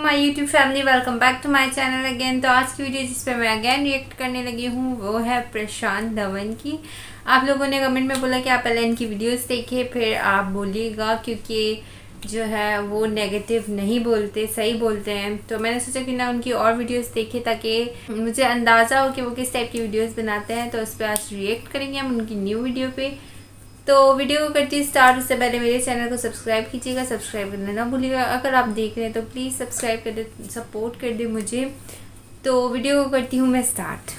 My YouTube family, welcome back to my channel again. तो आज की वीडियो जिस पे मैं अगेन रिएक्ट करने लगी हूँ वो है प्रशांत धवन की। आप लोगों ने कमेंट में बोला कि आप पहले इनकी वीडियोस देखिए फिर आप बोलिएगा, क्योंकि जो है वो नेगेटिव नहीं बोलते, सही बोलते हैं। तो मैंने सोचा कि ना उनकी और वीडियोस देखिए ताकि मुझे अंदाज़ा हो कि वो किस टाइप की वीडियोस बनाते हैं। तो उस पर आज रिएक्ट करेंगे हम उनकी न्यू वीडियो पे। तो वीडियो को करती स्टार्ट, उससे पहले मेरे चैनल को सब्सक्राइब कीजिएगा, सब्सक्राइब करना ना भूलिएगा। अगर आप देख रहे हैं तो प्लीज़ सब्सक्राइब कर दे, सपोर्ट कर दे मुझे। तो वीडियो को करती हूँ मैं स्टार्ट।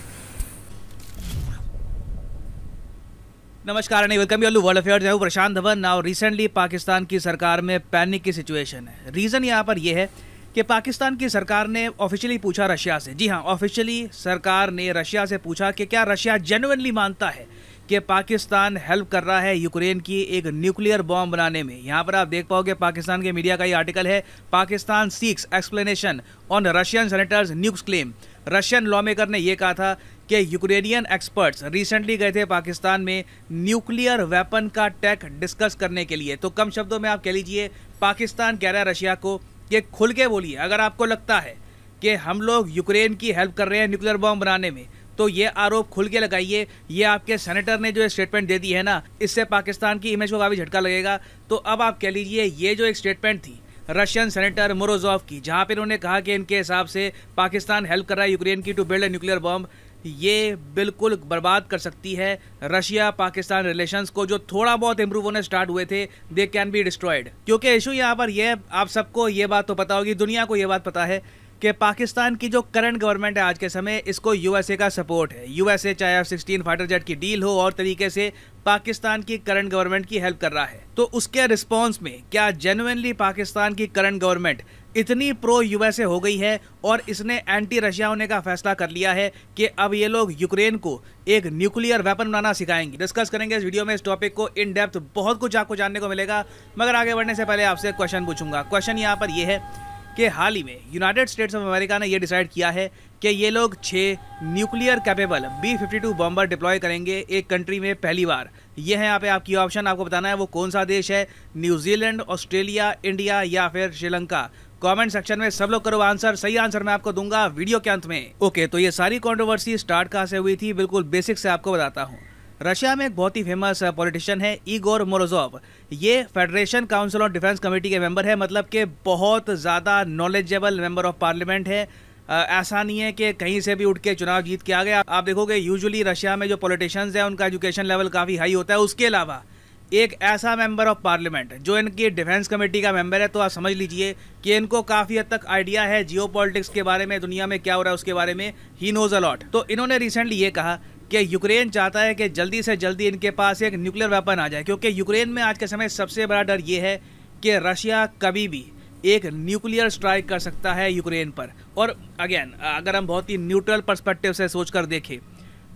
नमस्कार and welcome you world affairs. मैं प्रशांत धवन। नाउ रिसेंटली पाकिस्तान की सरकार में पैनिक की सिचुएशन है। रीज़न यहाँ पर यह है कि पाकिस्तान की सरकार ने ऑफिशियली पूछा रशिया से, जी हाँ, ऑफिशियली सरकार ने रशिया से पूछा कि क्या रशिया जेन्युइनली मानता है कि पाकिस्तान हेल्प कर रहा है यूक्रेन की एक न्यूक्लियर बॉम्ब बनाने में। यहाँ पर आप देख पाओगे पाकिस्तान के मीडिया का ये आर्टिकल है, Pakistan seeks explanation on Russian senators nukes claim. Russian lawmaker ने यह कहा था कि यूक्रेनियन एक्सपर्ट्स रिसेंटली गए थे पाकिस्तान में न्यूक्लियर वेपन का टेक डिस्कस करने के लिए। तो कम शब्दों में आप कह लीजिए पाकिस्तान कह रहा है रशिया को कि खुल के बोलिए, अगर आपको लगता है कि हम लोग यूक्रेन की हेल्प कर रहे हैं न्यूक्लियर बॉम्ब बनाने में तो ये आरोप खुल के लगाइए। ये आपके सेनेटर ने जो स्टेटमेंट दे दी है ना, इससे पाकिस्तान की इमेज को काफ़ी झटका लगेगा। तो अब आप कह लीजिए ये जो एक स्टेटमेंट थी रशियन सेनेटर मोरोजोव की, जहाँ पे उन्होंने कहा कि इनके हिसाब से पाकिस्तान हेल्प कर रहा है यूक्रेन की to build a nuclear bomb, ये बिल्कुल बर्बाद कर सकती है रशिया पाकिस्तान रिलेशंस को। जो थोड़ा बहुत इंप्रूव होने स्टार्ट हुए थे दे कैन बी डिस्ट्रॉयड। क्योंकि इशू यहाँ पर ये, आप सबको ये बात तो पता होगी, दुनिया को ये बात पता है कि पाकिस्तान की जो करंट गवर्नमेंट है आज के समय, इसको यूएसए का सपोर्ट है। यूएसए चाहे F-16 फाइटर जेट की डील हो और तरीके से पाकिस्तान की करंट गवर्नमेंट की हेल्प कर रहा है। तो उसके रिस्पॉन्स में क्या जेन्युइनली पाकिस्तान की करंट गवर्नमेंट इतनी प्रो यूएसए हो गई है और इसने एंटी रशिया होने का फैसला कर लिया है कि अब ये लोग यूक्रेन को एक न्यूक्लियर वेपन बनाना सिखाएंगे। डिस्कस करेंगे इस वीडियो में इस टॉपिक को इन डेप्थ, बहुत कुछ आपको जानने को मिलेगा। मगर आगे बढ़ने से पहले आपसे क्वेश्चन पूछूंगा। क्वेश्चन यहाँ पर यह है कि हाल ही में यूनाइटेड स्टेट्स ऑफ अमेरिका ने यह डिसाइड किया है कि ये लोग 6 nuclear capable B-52 bomber deploy करेंगे एक कंट्री में पहली बार। ये है यहाँ पे आपकी ऑप्शन, आपको बताना है वो कौन सा देश है, न्यूजीलैंड, ऑस्ट्रेलिया, इंडिया या फिर श्रीलंका। कमेंट सेक्शन में सब लोग करो आंसर। सही आंसर मैं आपको दूंगा वीडियो के अंत में। ओके, तो ये सारी कंट्रोवर्सी स्टार्ट कहाँ से हुई थी, बिल्कुल बेसिक से आपको बताता हूँ। रशिया में एक बहुत ही फेमस पॉलिटिशियन है इगोर मोरोजोव। ये federation council on defence committee के मेंबर है, मतलब कि बहुत ज़्यादा नॉलेजेबल मेंबर ऑफ पार्लियामेंट है। ऐसा नहीं है कि कहीं से भी उठ के चुनाव जीत के आ गए। आप देखोगे यूजुअली रशिया में जो पॉलिटिशियंस हैं उनका एजुकेशन लेवल काफ़ी हाई होता है। उसके अलावा एक ऐसा मेंबर ऑफ पार्लियामेंट जो इनकी डिफेंस कमेटी का मेंबर है, तो आप समझ लीजिए कि इनको काफ़ी हद तक आइडिया है जियोपॉलिटिक्स के बारे में, दुनिया में क्या हो रहा है उसके बारे में। He knows a lot. तो इन्होंने रिसेंटली ये कहा कि यूक्रेन चाहता है कि जल्दी से जल्दी इनके पास एक न्यूक्लियर वेपन आ जाए, क्योंकि यूक्रेन में आज के समय सबसे बड़ा डर ये है कि रशिया कभी भी एक न्यूक्लियर स्ट्राइक कर सकता है यूक्रेन पर। और अगेन अगर हम बहुत ही न्यूट्रल पर्सपेक्टिव से सोचकर देखें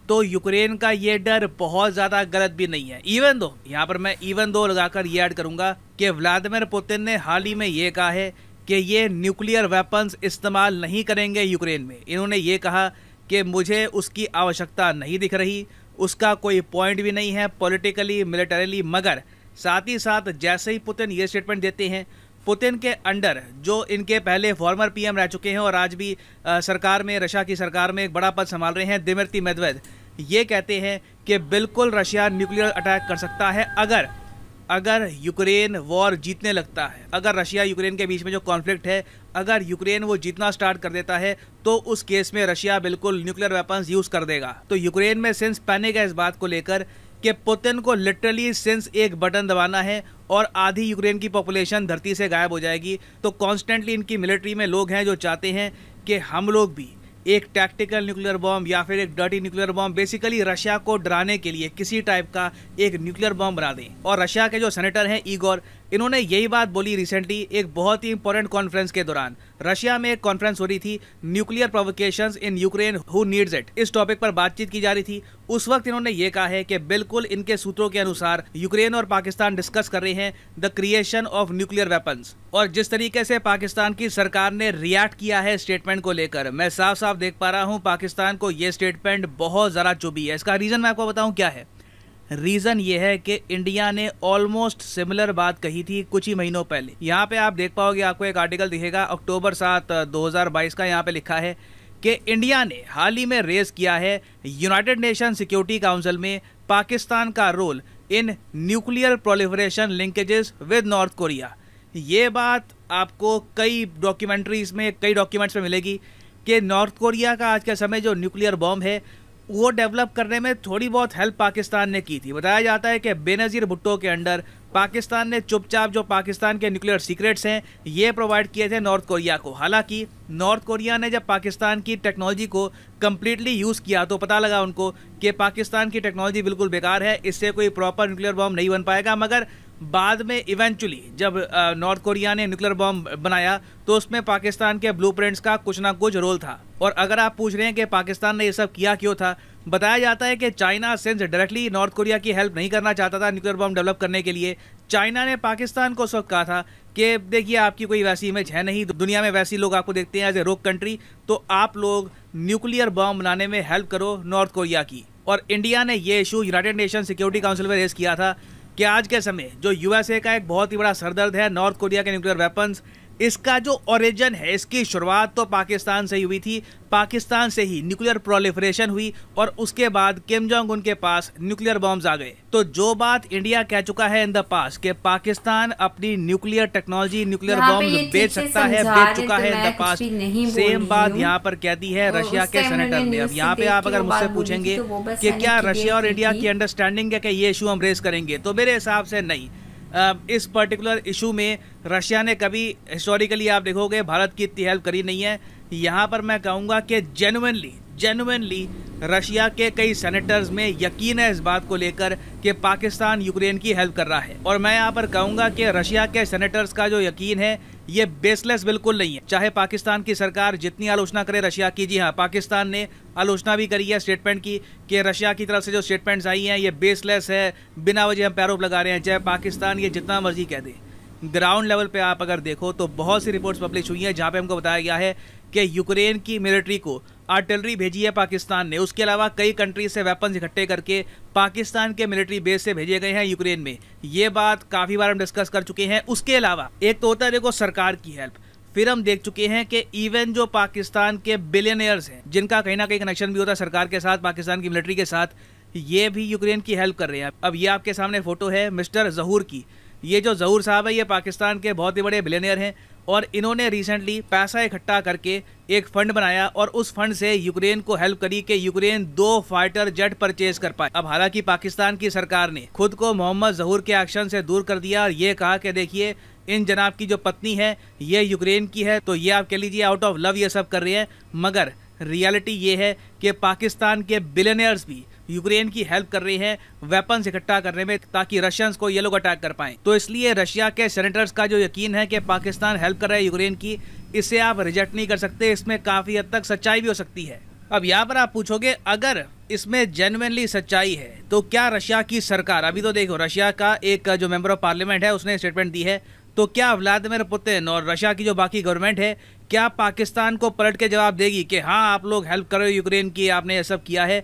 तो यूक्रेन का ये डर बहुत ज़्यादा गलत भी नहीं है। इवन दो, यहाँ पर मैं इवन दो लगाकर ये ऐड करूँगा कि व्लादिमीर पुतिन ने हाल ही में ये कहा है कि ये न्यूक्लियर वेपन्स इस्तेमाल नहीं करेंगे यूक्रेन में। इन्होंने ये कहा कि मुझे उसकी आवश्यकता नहीं दिख रही, उसका कोई पॉइंट भी नहीं है पॉलिटिकली मिलिटरीली। मगर साथ ही साथ जैसे ही पुतिन ये स्टेटमेंट देते हैं, पुतिन के अंडर जो इनके पहले फॉर्मर पीएम रह चुके हैं और आज भी सरकार में, रशिया की सरकार में एक बड़ा पद संभाल रहे हैं, दिमित्री मेदवेदेव, ये कहते हैं कि बिल्कुल रशिया न्यूक्लियर अटैक कर सकता है अगर यूक्रेन वॉर जीतने लगता है। अगर रशिया यूक्रेन के बीच में जो कॉन्फ्लिक्ट है, अगर यूक्रेन वो जीतना स्टार्ट कर देता है तो उस केस में रशिया बिल्कुल न्यूक्लियर वेपन्स यूज़ कर देगा। तो यूक्रेन में सेंस पैनिक है इस बात को लेकर कि पुतिन को लिटरली सिंस एक बटन दबाना है और आधी यूक्रेन की पॉपुलेशन धरती से गायब हो जाएगी। तो कॉन्स्टेंटली इनकी मिलिट्री में लोग हैं जो चाहते हैं कि हम लोग भी एक टैक्टिकल न्यूक्लियर बॉम्ब या फिर एक dirty nuclear bomb, basically Russia को डराने के लिए किसी टाइप का एक न्यूक्लियर बॉम्ब बना दें। और रशिया के जो सेनेटर हैं इगोर, इन्होंने यही बात बोली रिसेंटली एक बहुत ही इंपॉर्टेंट कॉन्फ्रेंस के दौरान। रशिया में एक कॉन्फ्रेंस हो रही थी, nuclear provocations in Ukraine who needs it, इस टॉपिक पर बातचीत की जा रही थी। उस वक्त इन्होंने ये कहा है कि बिल्कुल इनके सूत्रों के अनुसार यूक्रेन और पाकिस्तान डिस्कस कर रहे हैं the creation of nuclear weapons. और जिस तरीके से पाकिस्तान की सरकार ने रिएक्ट किया है स्टेटमेंट को लेकर, मैं साफ साफ देख पा रहा हूँ पाकिस्तान को ये स्टेटमेंट बहुत ज़्यादा चुभी है। इसका रीज़न मैं आपको बताऊँ क्या है। रीजन ये है कि इंडिया ने ऑलमोस्ट सिमिलर बात कही थी कुछ ही महीनों पहले। यहाँ पे आप देख पाओगे, आपको एक आर्टिकल दिखेगा अक्टूबर 7, 2022 का। यहाँ पे लिखा है कि इंडिया ने हाल ही में रेज किया है यूनाइटेड नेशन सिक्योरिटी काउंसिल में पाकिस्तान का role in nuclear proliferation linkages with North Korea. ये बात आपको कई डॉक्यूमेंट्रीज में, कई डॉक्यूमेंट्स में मिलेगी कि नॉर्थ कोरिया का आज के समय जो न्यूक्लियर बॉम्ब है वो डेवलप करने में थोड़ी बहुत हेल्प पाकिस्तान ने की थी। बताया जाता है कि बेनज़ीर भुट्टो के अंडर पाकिस्तान ने चुपचाप जो पाकिस्तान के न्यूक्लियर सीक्रेट्स हैं ये प्रोवाइड किए थे नॉर्थ कोरिया को। हालांकि नॉर्थ कोरिया ने जब पाकिस्तान की टेक्नोलॉजी को कम्प्लीटली यूज़ किया तो पता लगा उनको कि पाकिस्तान की टेक्नोलॉजी बिल्कुल बेकार है, इससे कोई प्रॉपर न्यूक्लियर बॉम्ब नहीं बन पाएगा। मगर बाद में इवेंचुअली जब नॉर्थ कोरिया ने न्यूक्लियर बॉम्ब बनाया तो उसमें पाकिस्तान के ब्लूप्रिंट्स का कुछ ना कुछ रोल था। और अगर आप पूछ रहे हैं कि पाकिस्तान ने ये सब किया क्यों था, बताया जाता है कि China since directly north Korea की हेल्प नहीं करना चाहता था न्यूक्लियर बॉम्ब डेवलप करने के लिए, चाइना ने पाकिस्तान को उस वक्त कहा था कि देखिए आपकी कोई वैसी इमेज है नहीं, दुनिया में वैसी लोग आपको देखते हैं एज ए रोक कंट्री, तो आप लोग न्यूक्लियर बॉम्ब बनाने में हेल्प करो नॉर्थ कोरिया की। और इंडिया ने ये issue United nation security council में रेज किया था कि आज के समय जो यूएसए का एक बहुत ही बड़ा सरदर्द है नॉर्थ कोरिया के न्यूक्लियर वेपन्स, इसका जो ओरिजिन है, इसकी शुरुआत तो पाकिस्तान से ही हुई थी। पाकिस्तान से ही न्यूक्लियर प्रोलिफरेशन हुई और उसके बाद किम जोंग उन के पास न्यूक्लियर बॉम्ब्स आ गए। तो जो बात इंडिया कह चुका है इन द पास्ट कि पाकिस्तान अपनी न्यूक्लियर टेक्नोलॉजी, न्यूक्लियर बॉम्ब्स बेच सकता है, बेच चुका है इन द पास्ट, सेम बात यहाँ पर कहती है रशिया के सेनेटर ने। अब यहाँ पे आप अगर मुझसे पूछेंगे कि क्या रशिया और इंडिया की अंडरस्टैंडिंग है कि ये इशू हम रेस करेंगे, तो मेरे हिसाब से नहीं। इस पर्टिकुलर इशू में रशिया ने कभी हिस्टोरिकली आप देखोगे भारत की इतनी हेल्प करी नहीं है। यहाँ पर मैं कहूँगा कि जेन्युइनली रशिया के कई सेनेटर्स में यकीन है इस बात को लेकर कि पाकिस्तान यूक्रेन की हेल्प कर रहा है। और मैं यहाँ पर कहूँगा कि रशिया के सेनेटर्स का जो यकीन है ये बेसलेस बिल्कुल नहीं है। चाहे पाकिस्तान की सरकार जितनी आलोचना करे रशिया की, जी हाँ पाकिस्तान ने आलोचना भी करी है स्टेटमेंट की कि रशिया की तरफ से जो स्टेटमेंट्स आई हैं ये बेसलेस है, बिना वजह हम पैरों लगा रहे हैं। चाहे पाकिस्तान ये जितना मर्जी कह दे, ग्राउंड लेवल पे आप अगर देखो तो बहुत सी रिपोर्ट्स पब्लिश हुई हैं जहाँ पे हमको बताया गया है कि यूक्रेन की मिलिट्री को आर्टिलरी भेजी है पाकिस्तान ने। उसके अलावा कई कंट्रीज से वेपन्स इकट्ठे करके पाकिस्तान के मिलिट्री बेस से भेजे गए हैं यूक्रेन में। ये बात काफ़ी बार हम डिस्कस कर चुके हैं। उसके अलावा एक तो होता है देखो सरकार की हेल्प, फिर हम देख चुके हैं कि इवन जो पाकिस्तान के बिलियनियर्स हैं जिनका कहीं ना कहीं कनेक्शन भी होता है सरकार के साथ, पाकिस्तान की मिलिट्री के साथ, ये भी यूक्रेन की हेल्प कर रहे हैं। अब ये आपके सामने फोटो है मिस्टर जहूर की। ये जो जहूर साहब है ये पाकिस्तान के बहुत ही बड़े बिलियनियर हैं और इन्होंने रिसेंटली पैसा इकट्ठा करके एक फंड बनाया और उस फंड से यूक्रेन को हेल्प करी कि यूक्रेन 2 फाइटर जेट परचेज कर पाए। अब हालांकि पाकिस्तान की सरकार ने खुद को मोहम्मद जहूर के एक्शन से दूर कर दिया और ये कहा कि देखिए इन जनाब की जो पत्नी है ये यूक्रेन की है, तो ये आप कह लीजिए आउट ऑफ लव ये सब कर रहे हैं। मगर रियलिटी ये है कि पाकिस्तान के बिलियनियर्स भी यूक्रेन की हेल्प कर रहे हैं वेपन्स इकट्ठा करने में ताकि रशियंस को ये लोग अटैक कर पाएं। तो इसलिए रशिया के सेनेटर्स का जो यकीन है कि पाकिस्तान हेल्प कर रहा है यूक्रेन की, इसे आप रिजेक्ट नहीं कर सकते। इसमें काफ़ी हद तक सच्चाई भी हो सकती है। अब यहाँ पर आप पूछोगे अगर इसमें जेन्युइनली सच्चाई है तो क्या रशिया की सरकार, अभी तो देखो रशिया का एक जो मेंबर ऑफ पार्लियामेंट है उसने स्टेटमेंट दी है, तो क्या व्लादिमीर पुतिन और रशिया की जो बाकी गवर्नमेंट है क्या पाकिस्तान को पलट के जवाब देगी कि हाँ आप लोग हेल्प करो यूक्रेन की, आपने ये सब किया है?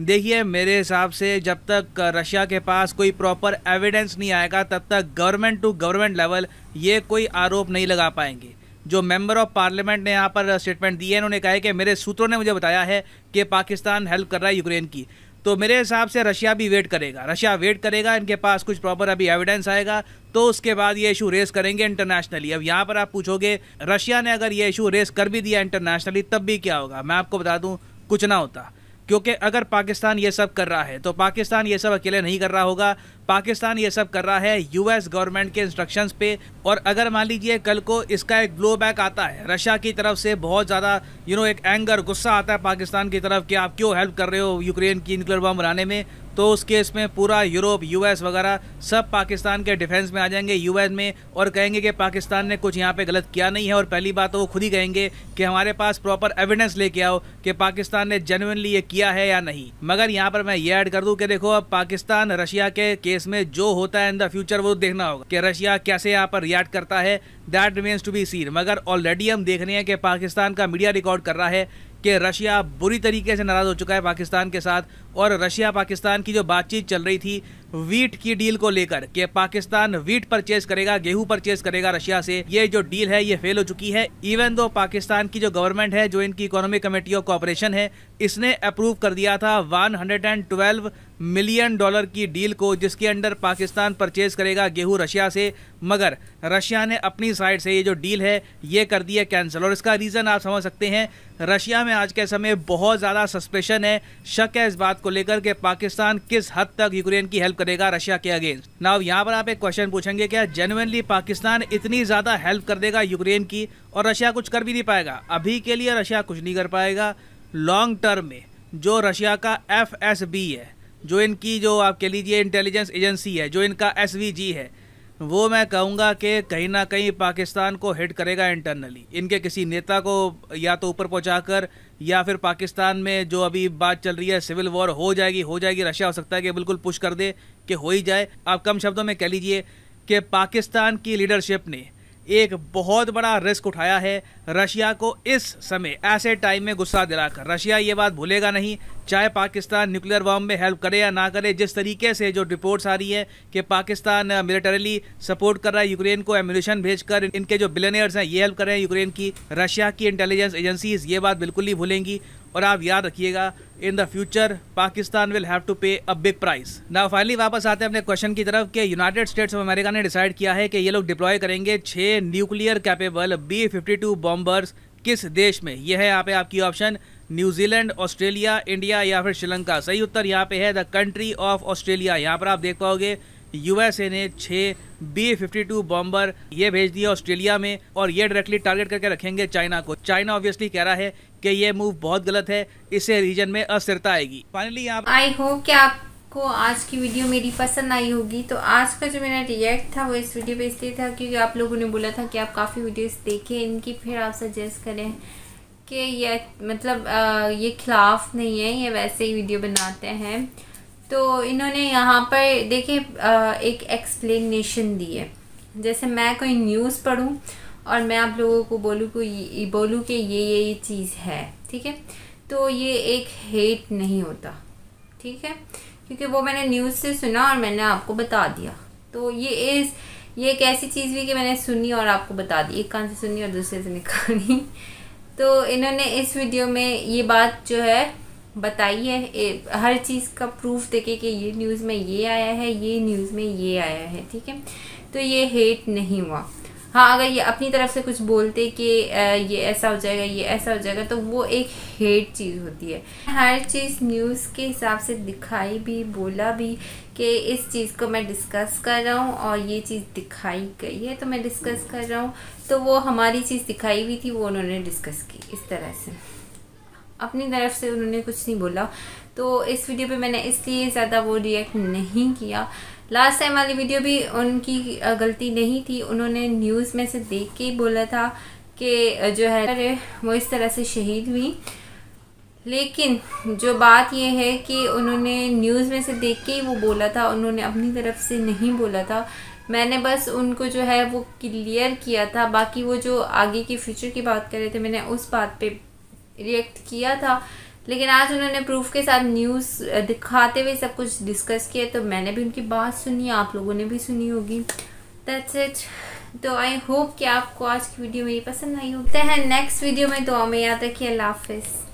देखिए मेरे हिसाब से जब तक रशिया के पास कोई प्रॉपर एविडेंस नहीं आएगा तब तक गवर्नमेंट टू गवर्नमेंट लेवल ये कोई आरोप नहीं लगा पाएंगे। जो मेंबर ऑफ पार्लियामेंट ने यहाँ पर स्टेटमेंट दी है, इन्होंने कहा है कि मेरे सूत्रों ने मुझे बताया है कि पाकिस्तान हेल्प कर रहा है यूक्रेन की। तो मेरे हिसाब से रशिया भी वेट करेगा, इनके पास कुछ प्रॉपर अभी एविडेंस आएगा तो उसके बाद ये इशू रेस करेंगे इंटरनेशनली। अब यहाँ पर आप पूछोगे रशिया ने अगर ये इशू रेस कर भी दिया इंटरनेशनली तब भी क्या होगा? मैं आपको बता दूँ कुछ ना होता, क्योंकि अगर पाकिस्तान ये सब कर रहा है तो पाकिस्तान ये सब अकेले नहीं कर रहा होगा। पाकिस्तान ये सब कर रहा है यूएस गवर्नमेंट के इंस्ट्रक्शंस पे। और अगर मान लीजिए कल को इसका एक ब्लो बैक आता है रशिया की तरफ से, बहुत ज़्यादा एक एंगर, गुस्सा आता है पाकिस्तान की तरफ कि आप क्यों हेल्प कर रहे हो यूक्रेन की न्यूक्लियर बम बनाने में, तो उस केस में पूरा यूरोप, यूएस वगैरह सब पाकिस्तान के डिफेंस में आ जाएंगे, यूएन में, और कहेंगे कि पाकिस्तान ने कुछ यहाँ पे गलत किया नहीं है। और पहली बात तो वो खुद ही कहेंगे कि हमारे पास प्रॉपर एविडेंस लेके आओ कि पाकिस्तान ने जेन्युइनली ये किया है या नहीं। मगर यहाँ पर मैं ये ऐड कर दूं कि देखो अब पाकिस्तान रशिया के केस में जो होता है इन द फ्यूचर वो देखना होगा कि रशिया कैसे यहाँ पर रिएक्ट करता है, that remains to be seen. मगर ऑलरेडी हम देख रहे हैं कि पाकिस्तान का मीडिया रिकॉर्ड कर रहा है कि रशिया बुरी तरीके से नाराज हो चुका है पाकिस्तान के साथ और रशिया पाकिस्तान की जो बातचीत चल रही थी वीट की डील को लेकर कि पाकिस्तान वीट परचेज करेगा, गेहूं परचेज करेगा रशिया से, ये जो डील है ये फेल हो चुकी है। इवन दो पाकिस्तान की जो गवर्नमेंट है, जो इनकी इकोनॉमिक कमेटी ऑफ कोऑपरेशन है, इसने अप्रूव कर दिया था 112 मिलियन डॉलर की डील को, जिसके अंडर पाकिस्तान परचेज करेगा गेहूं रशिया से। मगर रशिया ने अपनी साइड से ये जो डील है ये कर दी है कैंसिल। और इसका रीज़न आप समझ सकते हैं, रशिया में आज के समय बहुत ज़्यादा सस्पेशन है, शक है इस बात को लेकर कि पाकिस्तान किस हद तक यूक्रेन की हेल्प करेगा रशिया के अगेंस्ट। नाउ यहाँ पर आप एक क्वेश्चन पूछेंगे, क्या जेन्युइनली पाकिस्तान इतनी ज़्यादा हेल्प कर देगा यूक्रेन की और रशिया कुछ कर भी नहीं पाएगा? अभी के लिए रशिया कुछ नहीं कर पाएगा। लॉन्ग टर्म में जो रशिया का FSB है, जो इनकी जो आप कह लीजिए इंटेलिजेंस एजेंसी है, जो इनका SVG है, वो मैं कहूँगा कि कहीं ना कहीं पाकिस्तान को हिट करेगा इंटरनली। इनके किसी नेता को या तो ऊपर पहुँचाकर, या फिर पाकिस्तान में जो अभी बात चल रही है सिविल वॉर हो जाएगी। रशिया हो सकता है कि बिल्कुल पुश कर दे कि हो ही जाए। आप कम शब्दों में कह लीजिए कि पाकिस्तान की लीडरशिप ने एक बहुत बड़ा रिस्क उठाया है रशिया को इस समय ऐसे टाइम में गुस्सा दिलाकर। रशिया ये बात भूलेगा नहीं, चाहे पाकिस्तान न्यूक्लियर बॉम्ब में हेल्प करे या ना करे। जिस तरीके से जो रिपोर्ट्स आ रही है कि पाकिस्तान मिलिटरीली सपोर्ट कर रहा है यूक्रेन को, एम्यूनिशन भेजकर, इनके जो बिलियनियर्स हैं ये हेल्प कर रहे हैं यूक्रेन की, रशिया की इंटेलिजेंस एजेंसीज ये बात बिल्कुल नहीं भूलेंगी। और आप याद रखिएगा, in the future Pakistan will have to pay a big price. Now finally वापस आते हैं अपने क्वेश्चन की तरफ कि यूनाइटेड स्टेट्स ऑफ अमेरिका ने डिसाइड किया है कि ये लोग डिप्लॉय करेंगे 6 न्यूक्लियर कैपेबल B-52 बॉम्बर्स। किस देश में? ये है यहाँ पे आपकी ऑप्शन, न्यूजीलैंड, ऑस्ट्रेलिया, इंडिया या फिर श्रीलंका। सही उत्तर यहाँ पे है द कंट्री ऑफ ऑस्ट्रेलिया। यहाँ पर आप देख पाओगे USA ने 6 B-52 बॉम्बर ये भेज दिया ऑस्ट्रेलिया में, और ये डायरेक्टली टारगेट करके रखेंगे चाइना को। चाइना ऑब्वियसली कह रहा है कि ये मूव बहुत गलत है, इससे रीजन में अस्थिरता आएगी। फाइनली आप आई होप कि आपको आज की वीडियो मेरी पसंद आई होगी। तो आज का जो मेरा रिएक्ट था वो इस वीडियो पे इसलिए था क्योंकि आप लोगों ने बोला था कि आप काफ़ी वीडियोस देखें इनकी, फिर आप सजेस्ट करें कि ये मतलब ये खिलाफ नहीं है, ये वैसे ही वीडियो बनाते हैं। तो इन्होंने यहाँ पर देखिए एक एक्सप्लेनेशन दी है। जैसे मैं कोई न्यूज़ पढ़ूँ और मैं आप लोगों को बोलूँ कि ये चीज़ है, ठीक है, तो ये एक हेट नहीं होता, ठीक है, क्योंकि वो मैंने न्यूज़ से सुना और मैंने आपको बता दिया। तो ये एक ऐसी चीज़ भी कि मैंने सुनी और आपको बता दी, एक कान से सुनी और दूसरे से निकाली। तो इन्होंने इस वीडियो में ये बात जो है बताई है, हर चीज़ का प्रूफ देके कि ये न्यूज़ में ये आया है, ये न्यूज़ में ये आया है, ठीक है। तो ये हेट नहीं हुआ। हाँ, अगर ये अपनी तरफ से कुछ बोलते कि ये ऐसा हो जाएगा, ये ऐसा हो जाएगा, तो वो एक हेट चीज़ होती है। हर चीज़ न्यूज़ के हिसाब से दिखाई भी, बोला भी कि इस चीज़ को मैं डिस्कस कर रहा हूँ और ये चीज़ दिखाई गई है तो मैं डिस्कस कर रहा हूँ। तो वो हमारी चीज़ दिखाई हुई थी, वो उन्होंने डिस्कस की इस तरह से, अपनी तरफ से उन्होंने कुछ नहीं बोला। तो इस वीडियो पे मैंने इसलिए ज़्यादा वो रिएक्ट नहीं किया। लास्ट टाइम वाली वीडियो भी उनकी गलती नहीं थी, उन्होंने न्यूज़ में से देख के ही बोला था कि जो है वो इस तरह से शहीद हुई। लेकिन जो बात ये है कि उन्होंने न्यूज़ में से देख के ही वो बोला था, उन्होंने अपनी तरफ से नहीं बोला था। मैंने बस उनको जो है वो क्लियर किया था। बाकी वो जो आगे की फ्यूचर की बात कर रहे थे, मैंने उस बात पे रिएक्ट किया था। लेकिन आज उन्होंने प्रूफ के साथ न्यूज़ दिखाते हुए सब कुछ डिस्कस किया, तो मैंने भी उनकी बात सुनी, आप लोगों ने भी सुनी होगी। That's it. तो आई होप कि आपको आज की वीडियो मेरी पसंद आई होगी। नेक्स्ट वीडियो में दुआ में याद रखिए। अल्लाह हाफिज़।